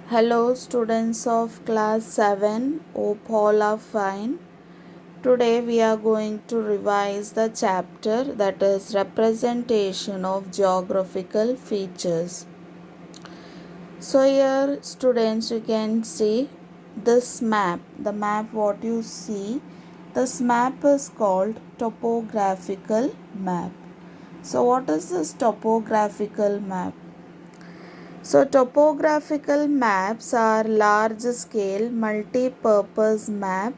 Hello, students of class 7. Hope all are fine. Today we are going to revise the chapter that is representation of geographical features. So here students, you can see this map. The map what you see, this map is called topographical map. So what is this topographical map? So, topographical maps are large scale multi purpose map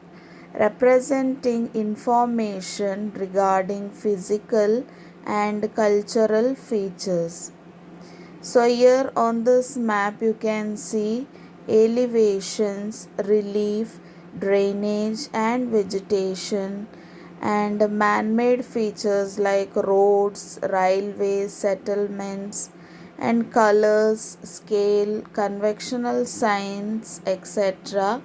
representing information regarding physical and cultural features. So, here on this map, you can see elevations, relief, drainage, and vegetation, and man made features like roads, railways, settlements, and colors, scale, convectional signs, etc.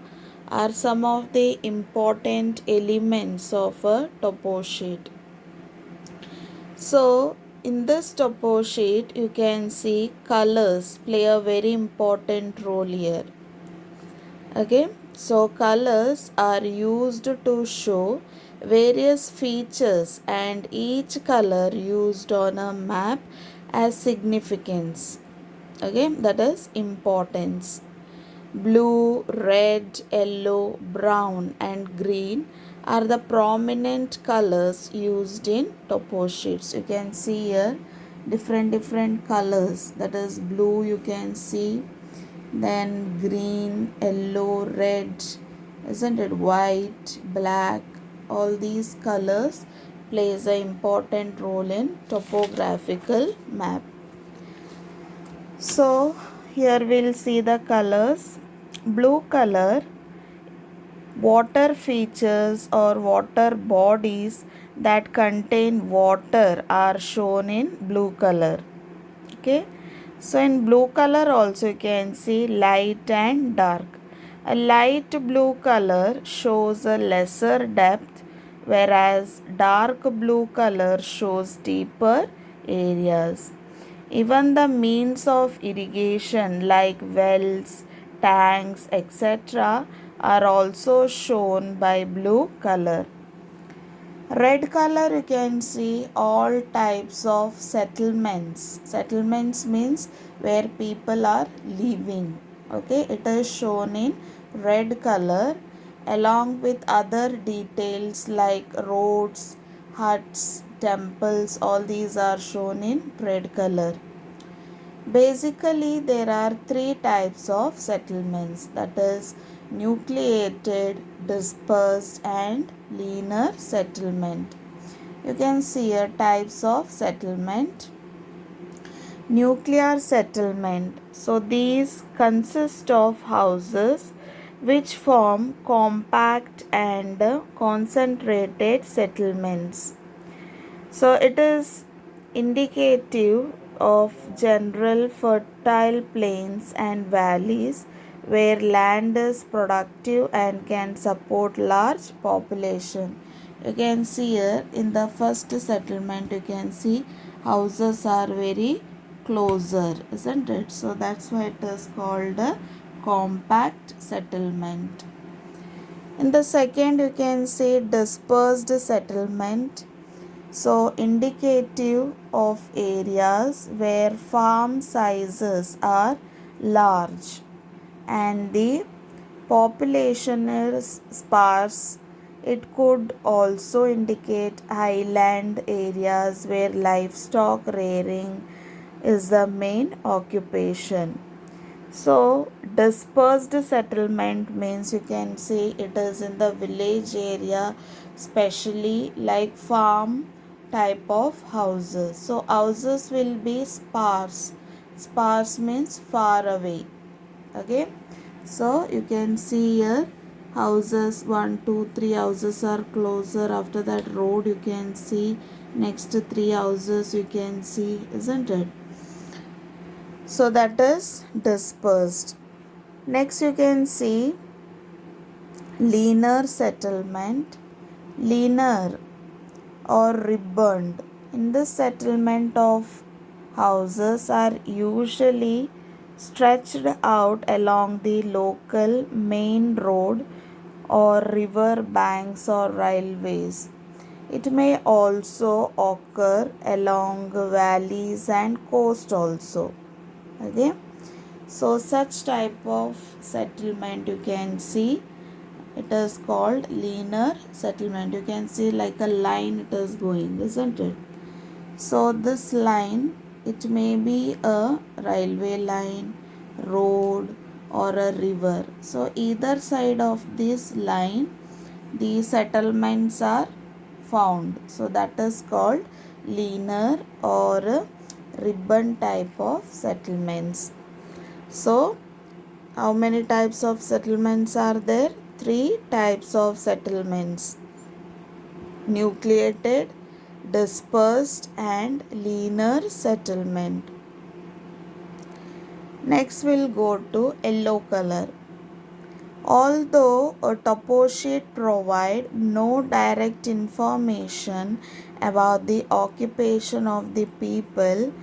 are some of the important elements of a topo sheet. So, in this topo sheet, you can see colors play a very important role here. Okay, so colors are used to show various features, and each color used on a map has significance. Okay, that is importance. Blue, red, yellow, brown, and green are the prominent colors used in topo sheets. You can see here different colors, that is blue, you can see, then green, yellow, red, isn't it, white, black. All these colors plays an important role in topographical map. So here we'll see the colors. Blue color, water features or water bodies that contain water are shown in blue color. Okay, so in blue color also you can see light and dark. A light blue color shows a lesser depth, whereas dark blue color shows deeper areas. Even the means of irrigation like wells, tanks, etc. are also shown by blue color. Red color, you can see all types of settlements. Settlements means where people are living. Okay, it is shown in red color along with other details like roads, huts, temples. All these are shown in red color. Basically, there are three types of settlements, that is nucleated, dispersed, and linear settlement. You can see here types of settlement. Nuclear settlement. So, these consist of houses which form compact and concentrated settlements. So it is indicative of general fertile plains and valleys where land is productive and can support large population. You can see here in the first settlement, you can see houses are very closer, isn't it? So that's why it is called a compact settlement. In the second, you can see dispersed settlement. So, indicative of areas where farm sizes are large and the population is sparse. It could also indicate highland areas where livestock rearing is the main occupation. So, dispersed settlement means you can say it is in the village area, especially like farm type of houses. So, houses will be sparse. Sparse means far away. Okay. So, you can see here houses 1, 2, 3 houses are closer. After that, road you can see. Next 3 houses you can see, isn't it? So that is dispersed. Next you can see linear settlement. Linear or ribboned. In this settlement of houses are usually stretched out along the local main road or river banks or railways. It may also occur along valleys and coast also. Okay, so such type of settlement you can see, it is called linear settlement. You can see like a line it is going, isn't it? So this line, it may be a railway line, road or a river. So either side of this line the settlements are found. So that is called linear or a ribbon type of settlements. So how many types of settlements are there? Three types of settlements: nucleated, dispersed and linear settlement. Next we'll go to yellow color. Although a topo sheet provides no direct information about the occupation of the people,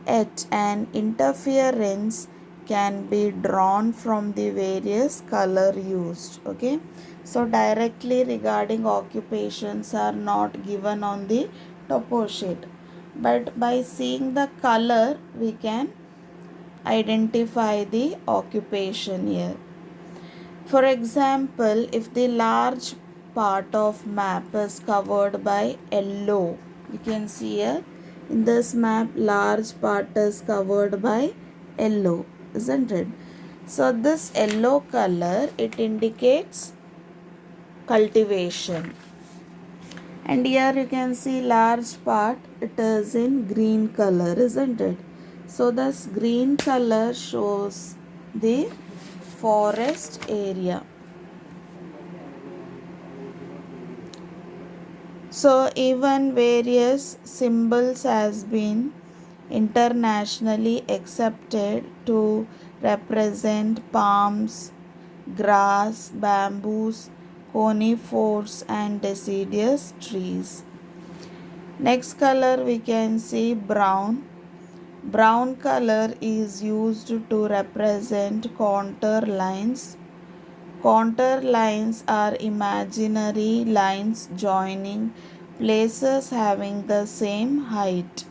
yet an interference can be drawn from the various color used. Okay, so directly regarding occupations are not given on the topo sheet, but by seeing the color we can identify the occupation here. For example, if the large part of map is covered by yellow, you can see here in this map large part is covered by yellow, isn't it? So this yellow color, it indicates cultivation. And here you can see large part, it is in green color, isn't it? So this green color shows the forest area. So even various symbols has been internationally accepted to represent palms, grass, bamboos, conifers and deciduous trees. Next color we can see brown. Brown color is used to represent contour lines. Contour lines are imaginary lines joining places having the same height.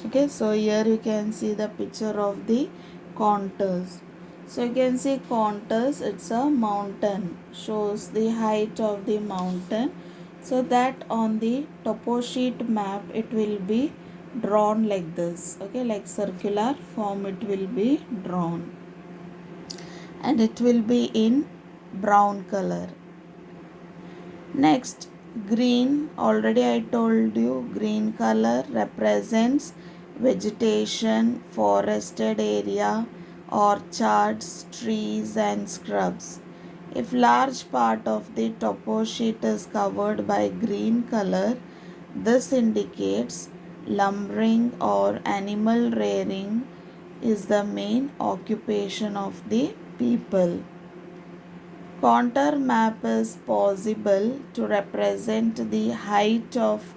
Okay, so here you can see the picture of the contours. So you can see contours, it's a mountain, shows the height of the mountain. So that on the topo sheet map it will be drawn like this. Okay, like circular form it will be drawn. And it will be in brown color. Next, green, already I told you, green color represents vegetation, forested area, orchards, trees and scrubs. If large part of the topo sheet is covered by green color, this indicates lumbering or animal rearing is the main occupation of the people. Contour map is possible to represent the height of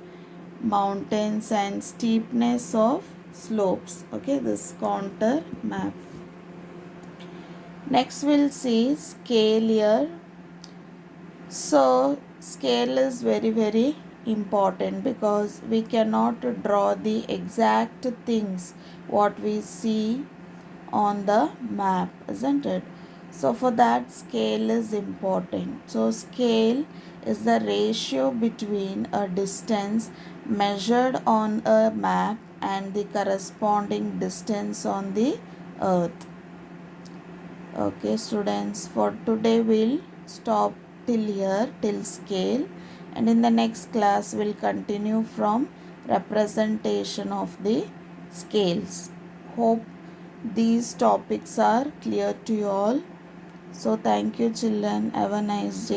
mountains and steepness of slopes. Okay, this contour map. Next we'll see scale here. So scale is very important because we cannot draw the exact things what we see on the map, isn't it? So for that scale is important. So scale is the ratio between a distance measured on a map and the corresponding distance on the earth. Okay students, for today we'll stop till here, till scale, and in the next class we'll continue from representation of the scales. Hope these topics are clear to you all. So thank you children. Have a nice day.